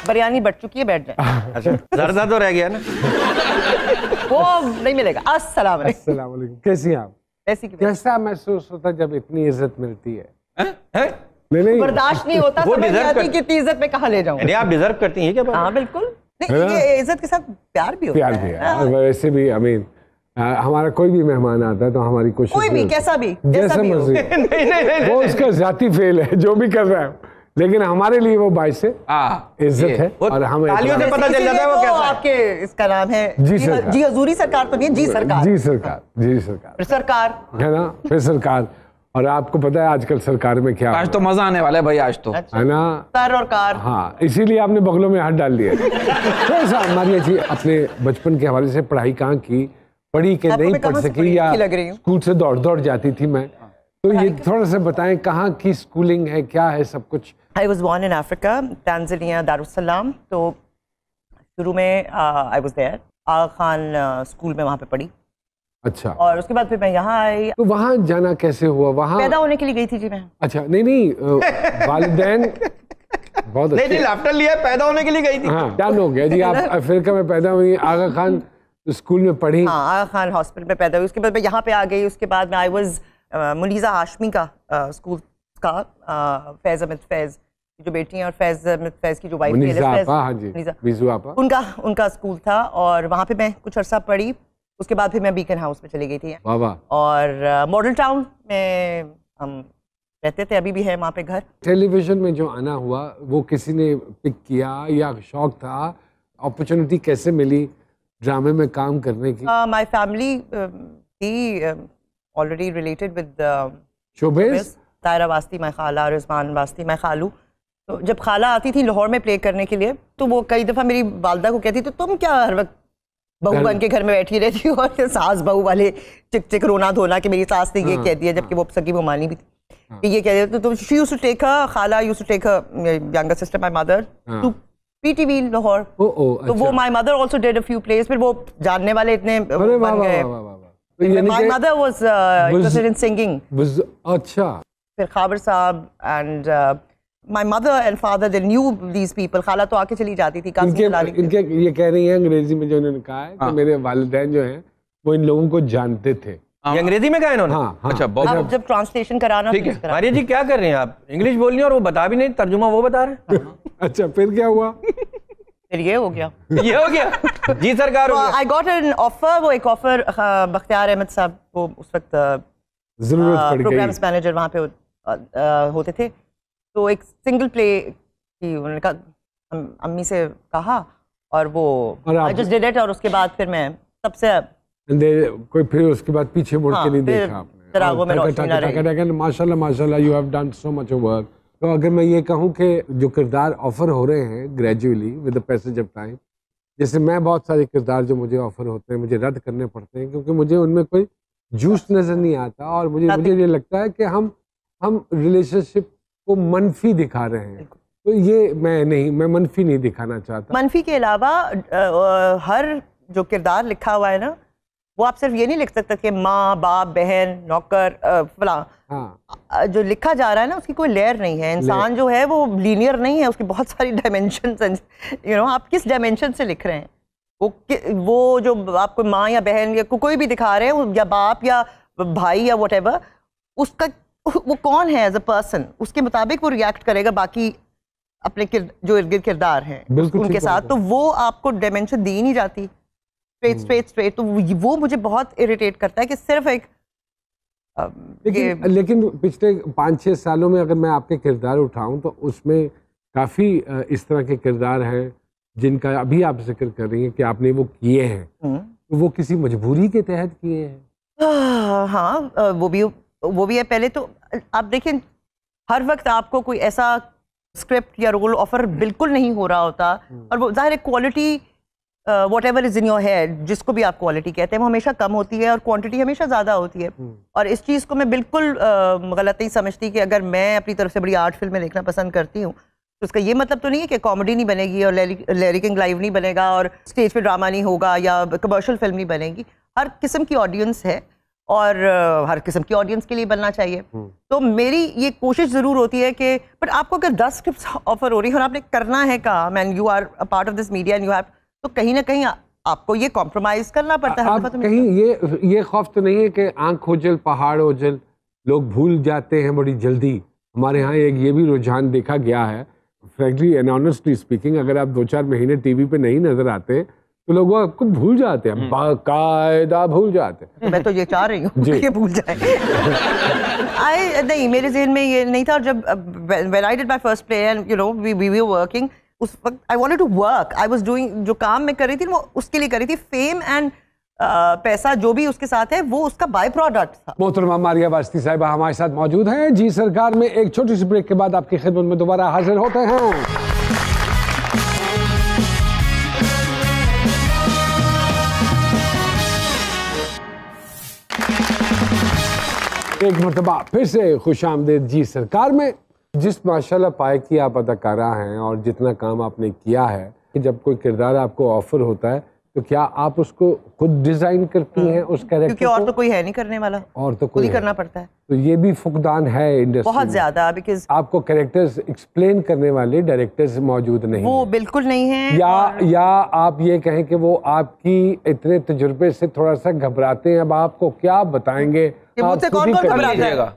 बिरयानी बढ़ चुकी है, बैठ जाए। अच्छा, जर्दा तो रह गया ना, वो नहीं मिलेगा। अस्सलाम वालेकुम, कैसी हैं आप? ऐसी कैसा महसूस होता जब इतनी इज्जत मिलती है? नहीं, बर्दाश्त नहीं होता। वो डिजर्व कि इतनी इज्जत में कहाँ ले जाऊँ? आप डिजर्व करती हैं क्या? हाँ बिल्कुल, नहीं ये इज्जत के साथ प्यार भी होता है। प्यार भी है, वैसे भी अमीन हमारा कोई भी मेहमान आता है तो हमारी कोशिश, कोई भी कैसा भी जैसा मर्जी वो उसका जाती फेल है जो भी कर रहा है, लेकिन हमारे लिए वो बाइस से इज्जत है। और हमें तालियों से पता चल जाता है वो कैसा है। आपके इसका नाम है जी हजूरी सरकार तो नहीं है, जी सरकार, जी सरकार, जी सरकार, सरकार है ना, फिर सरकार। और आपको पता है आजकल सरकार में क्या, आज तो मजा आने वाला है भाई, आज तो है ना, सर और कार। हाँ, इसीलिए आपने बगलों में हाथ डाल दिया। थोड़ा सा मारिया जी, अपने बचपन के हवाले से पढ़ाई कहाँ की, पढ़ी के नहीं पढ़ सकी, या स्कूल से दौड़ दौड़ जाती थी मैं, तो ये थोड़ा सा बताएं कहाँ की स्कूलिंग है, क्या है सब कुछ? I was born in Africa, Tanzania, Dar es Salaam. तो शुरू में I was there, Aga Khan school में वहाँ पे पढ़ी। अच्छा। और उसके बाद फिर मैं यहाँ आई। तो वहाँ जाना कैसे हुआ? वहाँ पैदा होने के लिए गई थी जी मैं। अच्छा, नहीं वालिदैन बहुत नहीं लाफ्टर लिया, पैदा होने के लिए गई थी। हाँ, क्या हो गया जी, आप अफ्रीका में पैदा हुई, आगा खान स्कूल में पढ़ी? हाँ, आगा खान हॉस्पिटल में पैदा हुई, उसके बाद मैं यहाँ पे आ गई। उसके बाद में आई वाज मुनीज़ा हाशमी का स्कूल का, फैज़ अहमद फैज़ की जो बेटी हैं और फैज़ अहमद फैज़ की जो वाइफ है, उनका स्कूल था। और वहाँ पे मैं कुछ अरसा पढ़ी। उसके बाद फिर मैं बीकन हाउस में चली गई थी। और मॉडल टाउन में हम रहते थे, अभी भी है वहाँ पे घर। टेलीविजन में जो आना हुआ वो किसी ने पिक किया या शौक था? अपॉर्चुनिटी कैसे मिली ड्रामे में काम करने की? माय फैमिली थी already related with showbiz. तायरा Wasti my खाला, रिजवान वास्ती माय खालू। तो जब खाला आती थी लाहौर में प्ले करने के लिए, तो वो कई दफ़ा मेरी वालदा को कहती, तो तुम क्या हर वक्त बहू बन के घर में बैठी रहती हो, और सास बहू वाले चिक चिक रोना धोना कि मेरी सास ने ये कह दिया, जबकि वो सगी मुमानी भी थी कि ये कह दिया। तो she used to take her, खाला used to take her younger sister my mother to PTV Lahore. तो वो my mother also did a few place. फिर वो जानने वाले इतने बन गए। My mother was interested in singing. अच्छा। फिर खाबर साहब and my mother and father, they knew these people. खाला तो आके चली जाती थी। इनके ये कह रही है अंग्रेजी में जो इन्होंने कहा है कि मेरे वालिदैन जो हैं वो इन लोगों को जानते थे। ये अंग्रेजी में कहा इन्होंने? हाँ, हाँ। अच्छा, अब जब ट्रांसलेशन कराना, ठीक है। मारिया जी क्या कर रहे हैं आप? इंग्लिश बोल रही हैं और वो बता भी नहीं, तर्जुमा वो बता रहे हैं। अच्छा, फिर क्या हुआ? फिर ये हो गया। ये हो गया जी सरकार। I got an offer. वो एक ऑफर बख्तियार अहमद साहब को उस वक्त प्रोग्राम्स मैनेजर वहाँ पे होते थे, तो एक सिंगल प्ले की उन्होंने कहा, अम्मी से कहा, और वो आई जस्ट डिड इट। और उसके बाद फिर मैं सबसे कोई फिर उसके बाद पीछे मुड़ के नहीं देखा आपने? माशाल्लाह माशाल्लाह, you have done so much work. तो अगर मैं ये कहूँ कि जो किरदार ऑफर हो रहे हैं gradually with the passage of time, जैसे मैं बहुत सारे किरदार जो मुझे ऑफर होते हैं मुझे रद्द करने पड़ते हैं क्योंकि मुझे उनमें कोई जूस नजर नहीं आता, और मुझे ये लगता है कि हम रिलेशनशिप को मनफी दिखा रहे हैं। तो ये मैं मनफी नहीं दिखाना चाहता। मनफी के अलावा हर जो किरदार लिखा हुआ है ना, वो आप सिर्फ ये नहीं लिख सकते कि माँ बाप बहन नौकर फला। हाँ। जो लिखा जा रहा है ना उसकी कोई लेयर नहीं है। इंसान जो है वो लीनियर नहीं है, उसकी बहुत सारी डायमेंशन। आप किस डायमेंशन से लिख रहे हैं? वो जो आपको माँ या बहन या कोई भी दिखा रहे हैं, या बाप या भाई या व्हाटएवर, उसका वो कौन है एज अ पर्सन, उसके मुताबिक वो रिएक्ट करेगा बाकी अपने जो इर्द गिर्द किरदार हैं उनके साथ। तो वो आपको डायमेंशन दी नहीं जाती स्ट्रेट। तो वो मुझे बहुत इरिटेट करता है कि सिर्फ एक लेकिन पिछले 5-6 सालों में अगर मैं आपके किरदार उठाऊं तो उसमें काफ़ी इस तरह के किरदार हैं जिनका अभी आप जिक्र कर रही हैं कि आपने वो किए हैं। तो वो किसी मजबूरी के तहत किए हैं? हाँ, वो भी है। पहले तो आप देखें, हर वक्त आपको कोई ऐसा स्क्रिप्ट या रोल ऑफर बिल्कुल नहीं हो रहा होता, और वो जाहिर है quality whatever is in your head, जिसको भी आप क्वालिटी कहते हैं, वो हमेशा कम होती है और क्वांटिटी हमेशा ज़्यादा होती है। और इस चीज़ को मैं बिल्कुल गलत नहीं समझती कि अगर मैं अपनी तरफ से बड़ी आर्ट फिल्में देखना पसंद करती हूँ तो उसका ये मतलब तो नहीं है कि कॉमेडी नहीं बनेगी और लिरिकिंग लाइव नहीं बनेगा और स्टेज पे ड्रामा नहीं होगा या कमर्शियल फिल्म नहीं बनेगी। हर किस्म की ऑडियंस है और हर किस्म की ऑडियंस के लिए बनना चाहिए। तो मेरी ये कोशिश ज़रूर होती है कि बट आपको अगर 10 स्क्रिप्ट्स ऑफर हो रही है और आपने करना है काम and you are a part of this media and you have, तो कहीं ना कहीं आपको ये कॉम्प्रोमाइज़ करना पड़ता है। आप कहीं ये खौफ तो नहीं है कि आंख ओझल पहाड़ ओझल लोग भूल जाते हैं बड़ी जल्दी? हमारे यहाँ एक ये भी रुझान देखा गया है, फ्रैंकली एंड ऑनेस्टली स्पीकिंग, अगर आप 2-4 महीने टीवी पे नहीं नजर आते तो लोग आपको भूल जाते हैं, बाकायदा भूल जाते हैं। तो मैं तो ये चाह रही हूँ कि ये भूल जाए। नहीं, मेरे ज़हन में ये नहीं था। और जब when I did my first play and you know we were working, उस वक्त I wanted to work, I was doing, जो काम मैं कर रही थी वो उसके लिए कर रही थी। फेम एंड पैसा जो भी उसके साथ है वो उसका बाय प्रोडक्ट था। मोहतरमा मारिया वास्ती साहिबा हमारे साथ मौजूद हैं जी सरकार में। एक छोटी सी ब्रेक के बाद आपकी खिदमत में दोबारा हाजिर होते हैं। एक मरतबा फिर से खुशामदीद जी सरकार में। जिस माशाल्लाह पाए की आप अदाकारा हैं और जितना काम आपने किया है कि जब कोई किरदार आपको ऑफर होता है तो क्या आप उसको खुद डिजाइन करती हैं उस कैरेक्टर को? क्योंकि और तो कोई है नहीं करने वाला, और तो खुद ही करना पड़ता है। तो ये भी फुकदान है इंडस्ट्री बहुत ज्यादा, बिकॉज आपको कैरेक्टर्स एक्सप्लेन करने वाले डायरेक्टर्स मौजूद नहीं, वो बिल्कुल नहीं है। या आप ये कहें कि वो आपकी इतने तजुर्बे से थोड़ा सा घबराते हैं? अब आपको क्या बताएंगे, मुझसे कौन घबराता है?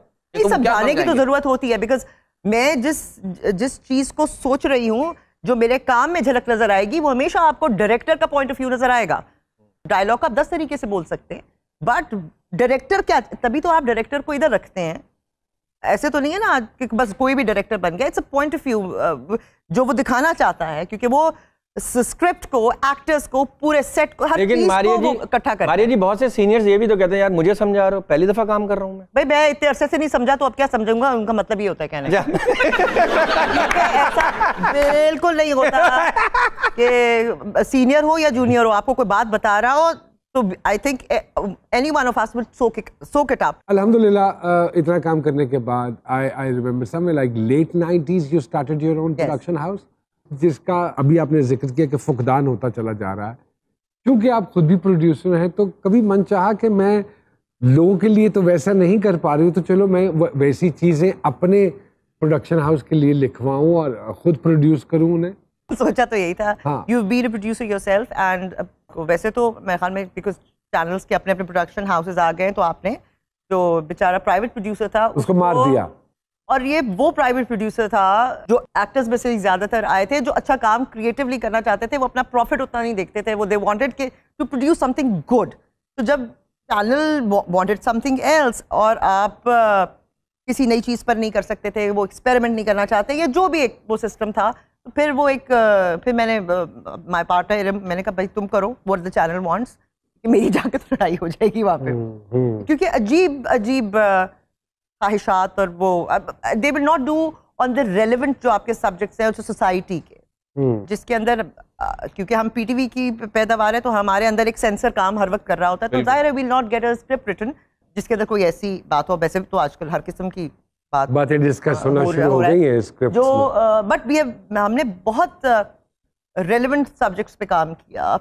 समझाने की तो जरूरत होती है, बिकॉज मैं जिस चीज को सोच रही हूँ जो मेरे काम में झलक नजर आएगी वो हमेशा आपको डायरेक्टर का पॉइंट ऑफ व्यू नजर आएगा। डायलॉग आप 10 तरीके से बोल सकते हैं, बट डायरेक्टर क्या, तभी तो आप डायरेक्टर को इधर रखते हैं। ऐसे तो नहीं है ना कि बस कोई भी डायरेक्टर बन गया। It's a point of view जो वो दिखाना चाहता है, क्योंकि वो स्क्रिप्ट को, एक्टर्स को, पूरे सेट को, हर चीज को इकट्ठा करता है। मारिया जी, बहुत से सीनियर्स ये भी तो कहते हैं यार मुझे समझा रहे हो, पहली दफा काम कर रहा हूँ मैं। भाई मैं इतने अरसे से नहीं समझा तो अब क्या समझूंगा, उनका मतलब ये होता है कहने का। ऐसा बिल्कुल नहीं होता कि सीनियर हो या जूनियर हो, आपको कोई बात बता रहा हो तो I think any one of us will soak it up. अल्हम्दुलिल्लाह इतना काम करने के बाद I remember somewhere like late 90s you started your own production house, जिसका अभी आपने जिक्र किया कि फुकदान होता चला जा रहा है। क्योंकि आप खुद भी प्रोड्यूसर हैं तो कभी मन चाहा कि मैं लोगों के लिए तो वैसा नहीं कर पा रही हूँ तो चलो मैं वैसी चीज़ें अपने प्रोडक्शन हाउस के लिए लिखवाऊँ और खुद प्रोड्यूस करूँ उन्हें? सोचा तो यही था। You been a producer yourself and वैसे तो मेरे ख्याल में बिकॉज चैनल्स के अपने अपने प्रोडक्शन हाउसेज आ गए तो आपने जो बेचारा प्राइवेट प्रोड्यूसर था उसको मार दिया। और ये वो प्राइवेट प्रोड्यूसर था जो एक्टर्स में से ज़्यादातर आए थे जो अच्छा काम क्रिएटिवली करना चाहते थे, वो अपना प्रॉफिट उतना नहीं देखते थे, वो दे वांटेड के टू प्रोड्यूस समथिंग गुड। तो जब चैनल वांटेड समथिंग एल्स और आप किसी नई चीज़ पर नहीं कर सकते थे, वो एक्सपेरिमेंट नहीं करना चाहते, या जो भी एक वो सिस्टम था, तो फिर वो एक फिर मैंने माय पार्टनर मैंने कहा भाई तुम करो व्हाट द चैनल वांट्स, मेरी जाकर तो लड़ाई हो जाएगी वहाँ पे, क्योंकि अजीब अजीब ख्वाहिशात और वो they will not do on the relevant जो आपके सब्जेक्ट्स हैं सोसाइटी के, जिसके अंदर क्योंकि हम पीटीवी की पैदावार है तो हमारे अंदर एक सेंसर काम हर वक्त कर रहा होता है, तो जाहिर है will not get a script written जिसके अंदर कोई ऐसी बात हो। वैसे तो आजकल हर किस्म की बातें डिस्कस होना शुरू हो गई है स्क्रिप्ट्स में, जो बट हमने बहुत रेलेवेंट सब्जेक्ट्स पे काम किया।